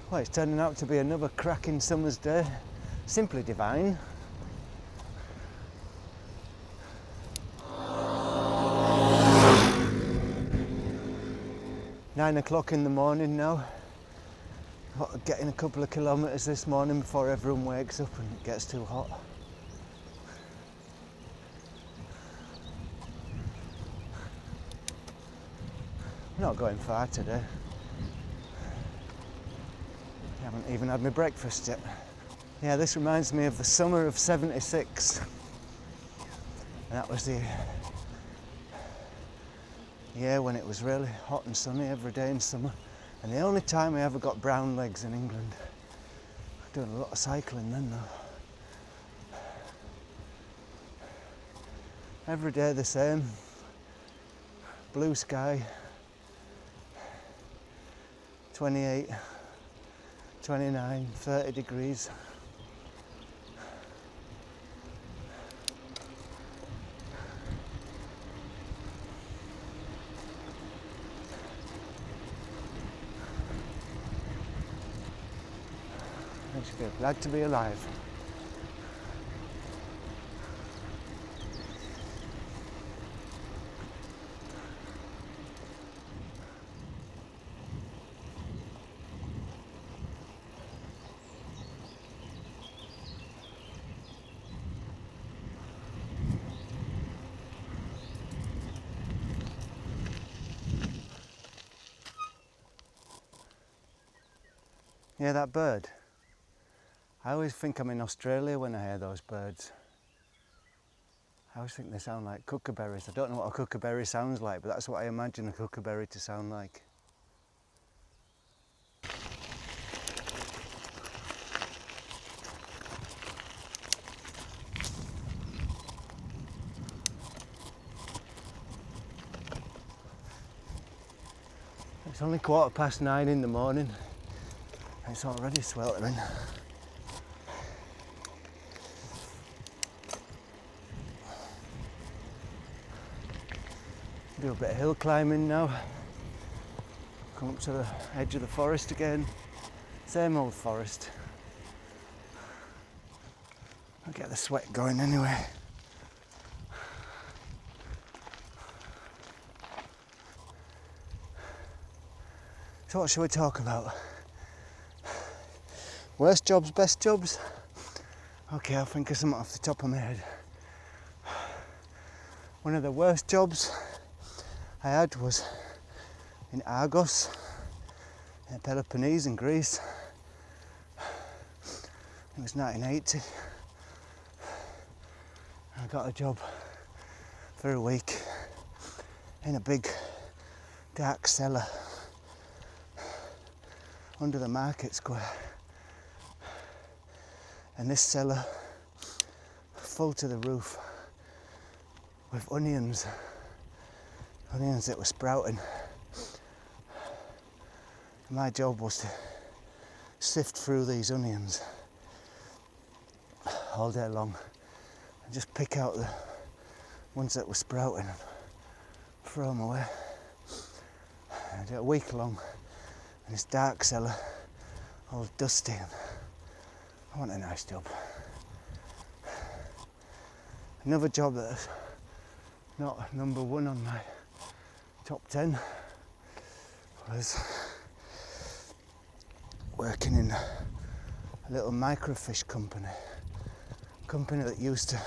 Well, it's turning out to be another cracking summer's day. Simply divine. Nine o'clock in the morning now. Getting a couple of kilometres this morning before everyone wakes up and it gets too hot. I'm not going far today. I haven't even had my breakfast yet. Yeah, this reminds me of the summer of '76. And that was the year when it was really hot and sunny every day in summer. And the only time I ever got brown legs in England. Doing a lot of cycling then though. Every day the same. Blue sky. 28, 29, 30 degrees. Makes you feel glad to be alive. Yeah, that bird. I always think I'm in Australia when I hear those birds. I always think they sound like kookaburras. I don't know what a kookaburra sounds like, but that's what I imagine a kookaburra to sound like. It's only 9:15 in the morning. It's already sweltering. Do a bit of hill climbing now. Come up to the edge of the forest again. Same old forest. I'll get the sweat going anyway. So what shall we talk about? Worst jobs, best jobs? Okay, I'll think of something off the top of my head. One of the worst jobs I had was in Argos, in Peloponnese in Greece. It was 1980. I got a job for a week in a big dark cellar under the market square. And this cellar, full to the roof with onions that were sprouting. And my job was to sift through these onions all day long and just pick out the ones that were sprouting and throw them away. I did it a week long in this dark cellar, all dusty. And I want a nice job. Another job that's not number one on my top 10 was working in a little microfiche company that used to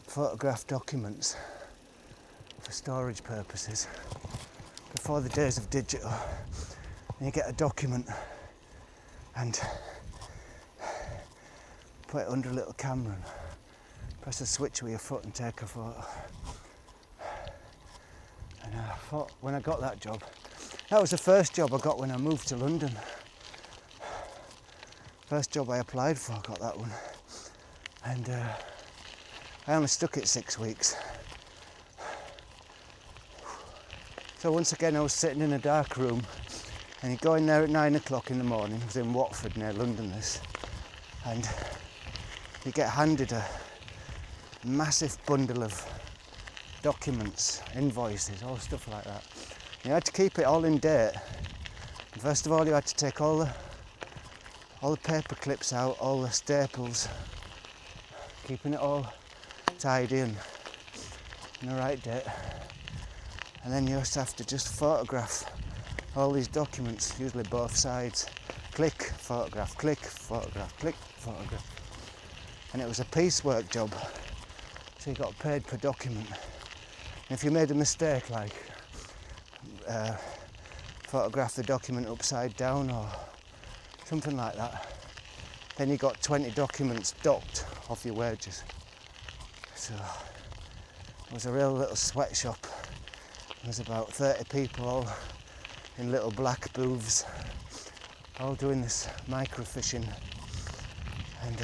photograph documents for storage purposes before the days of digital. And you get a document and put it under a little camera and press a switch with your foot and take a photo. And I thought when I got that job, that was the first job I got when I moved to London. First job I applied for, I got that one. And I only stuck it 6 weeks. So once again I was sitting in a dark room, and you go in there at 9 o'clock in the morning. It was in Watford near London this, and you get handed a massive bundle of documents, invoices, all stuff like that. You had to keep it all in date And first of all, you had to take all the paper clips out, all the staples, keeping it all tidy and in the right date. And then you also have to just photograph all these documents, usually both sides. Click, photograph, click, photograph, click, photograph. And it was a piecework job, so you got paid per document. And if you made a mistake, like photograph the document upside down or something like that, then you got 20 documents docked off your wages. So it was a real little sweatshop. There was about 30 people all in little black booths, all doing this microfishing. And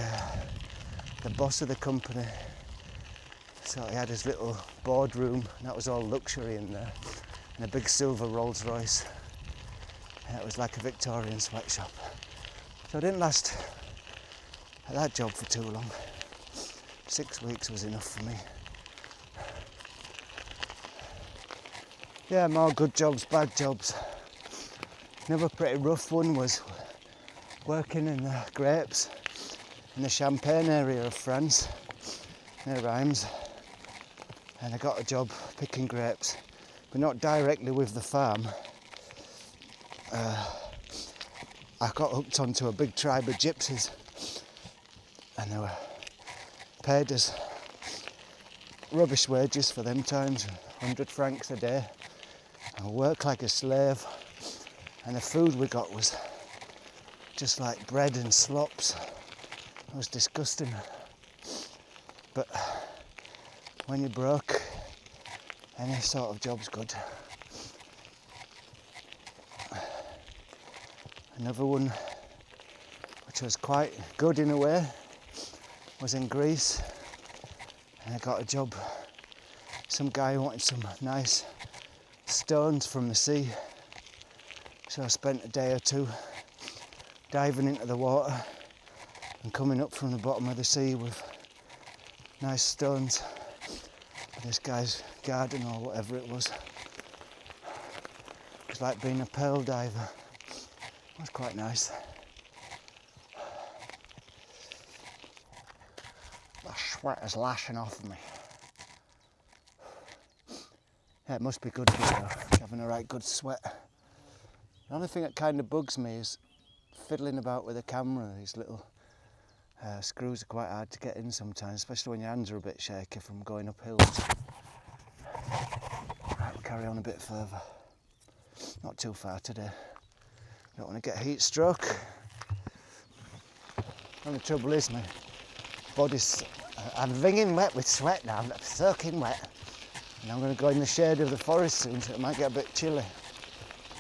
the boss of the company, so he had his little boardroom, and that was all luxury in there, and a big silver Rolls Royce. And it was like a Victorian sweatshop. So I didn't last at that job for too long. 6 weeks was enough for me. Yeah, more good jobs, bad jobs. Another pretty rough one was working in the grapes in the Champagne area of France, near Reims. And I got a job picking grapes, but not directly with the farm. I got hooked onto a big tribe of gypsies, and they were paid us rubbish wages for them times, 100 francs a day. I worked like a slave, and the food we got was just like bread and slops. It was disgusting. But when you're broke, any sort of job's good. Another one, which was quite good in a way, was in Greece, and I got a job. Some guy wanted some nice stones from the sea, so I spent a day or two diving into the water and coming up from the bottom of the sea with nice stones for this guy's garden or whatever it was. It was like being a pearl diver. It was quite nice. The sweat is lashing off me. Yeah, it must be good for you, having a right good sweat. The only thing that kind of bugs me is fiddling about with the camera. These little screws are quite hard to get in sometimes, especially when your hands are a bit shaky from going up hills. Right, we'll carry on a bit further. Not too far today. Don't want to get heat stroke. The only trouble is my body's... I'm wringing wet with sweat now, I'm soaking wet. And I'm going to go in the shade of the forest soon, so it might get a bit chilly.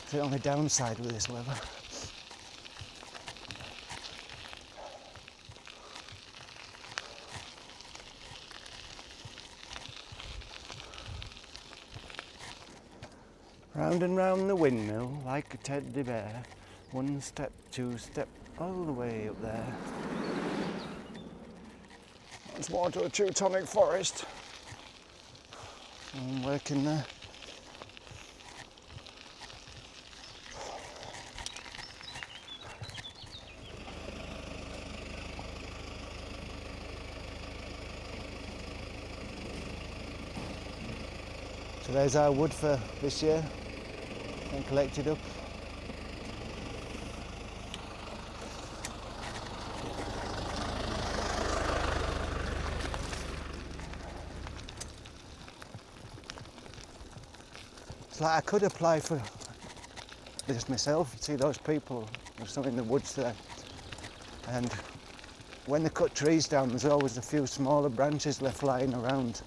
It's the only downside with this weather. Round and round the windmill like a teddy bear. 1 step, 2 step, all the way up there. Once more to the Teutonic Forest. I'm working there. So there's our wood for this year, and collected up. It's like I could apply for this myself. See those people, there's some in the woods there. And when they cut trees down, there's always a few smaller branches left lying around.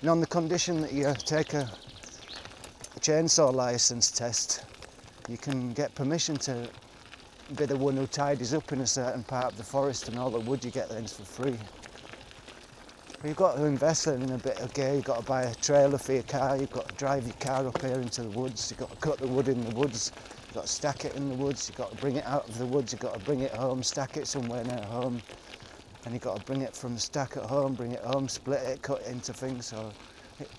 And on the condition that you take a chainsaw license test, you can get permission to be the one who tidies up in a certain part of the forest, and all the wood you get then is for free. But you've got to invest in a bit of gear. You've got to buy a trailer for your car, you've got to drive your car up here into the woods, you've got to cut the wood in the woods, you've got to stack it in the woods, you've got to bring it out of the woods, you've got to bring it home, stack it somewhere near home, and you've got to bring it from the stack at home, bring it home, split it, cut it into things. So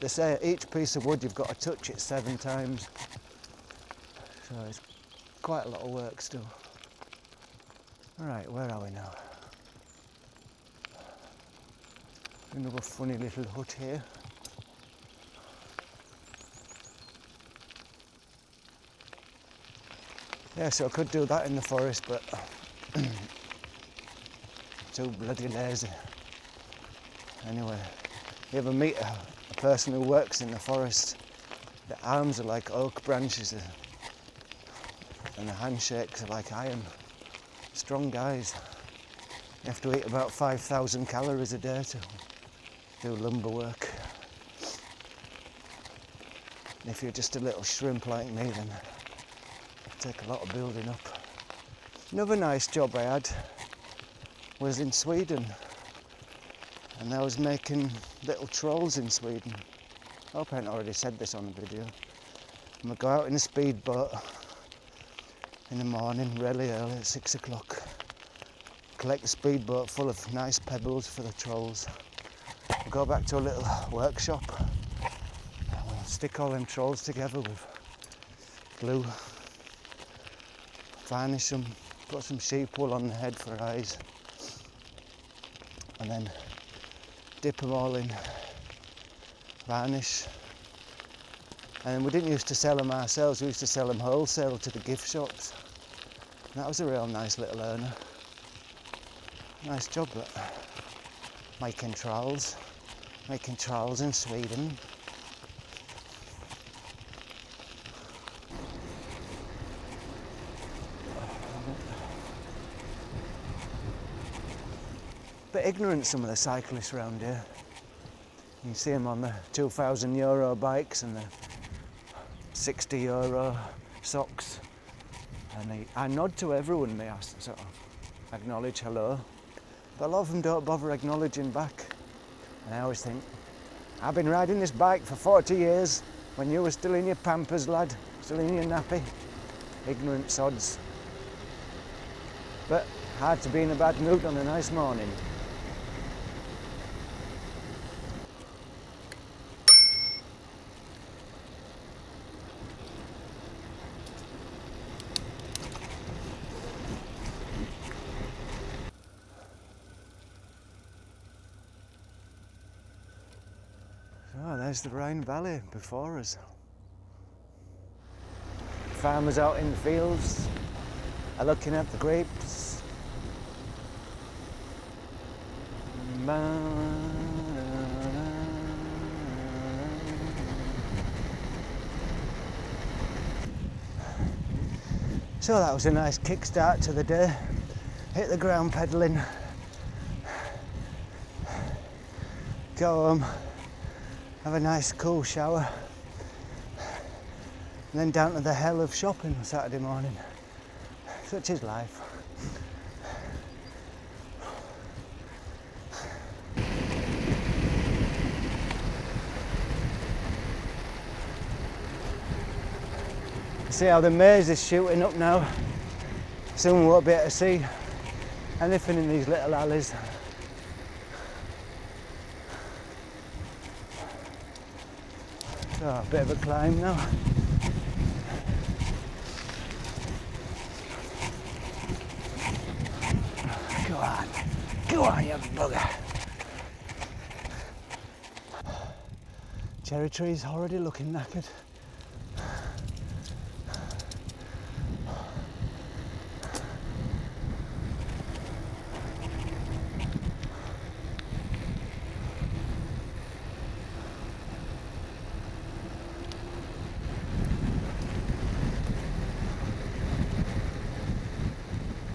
they say each piece of wood you've got to touch it 7 times. So it's quite a lot of work still. Alright, where are we now? Another funny little hut here. Yeah, so I could do that in the forest, but too bloody lazy. Anyway, you ever meet a person who works in the forest? The arms are like oak branches and the handshakes are like iron. Strong guys. You have to eat about 5,000 calories a day to do lumber work. And if you're just a little shrimp like me, then it'll take a lot of building up. Another nice job I had was in Sweden, and I was making little trolls in Sweden. I hope I haven't already said this on the video. I'm gonna go out in a speedboat in the morning, really early at 6 o'clock. Collect a speedboat full of nice pebbles for the trolls. We'll go back to a little workshop and we'll stick all them trolls together with glue, varnish them, put some sheep wool on the head for eyes, and then dip them all in varnish. And we didn't used to sell them ourselves, we used to sell them wholesale to the gift shops. And that was a real nice little earner. Nice job, that. Making trolls in Sweden. Bit ignorant, some of the cyclists around here. You can see them on the €2,000 bikes and the €60 socks. And I nod to everyone, I sort of acknowledge hello. But a lot of them don't bother acknowledging back. And I always think, I've been riding this bike for 40 years when you were still in your Pampers, lad, still in your nappy. Ignorant sods. But hard to be in a bad mood on a nice morning. Oh, there's the Rhine Valley before us. Farmers out in the fields are looking at the grapes. So that was a nice kickstart to the day. Hit the ground pedalling. Go home. Have a nice cool shower, and then down to the hell of shopping on Saturday morning. Such is life. See how the maze is shooting up now. Soon we won't be able to see anything in these little alleys. So, a bit of a climb now. Go on, you bugger. Cherry trees already looking knackered.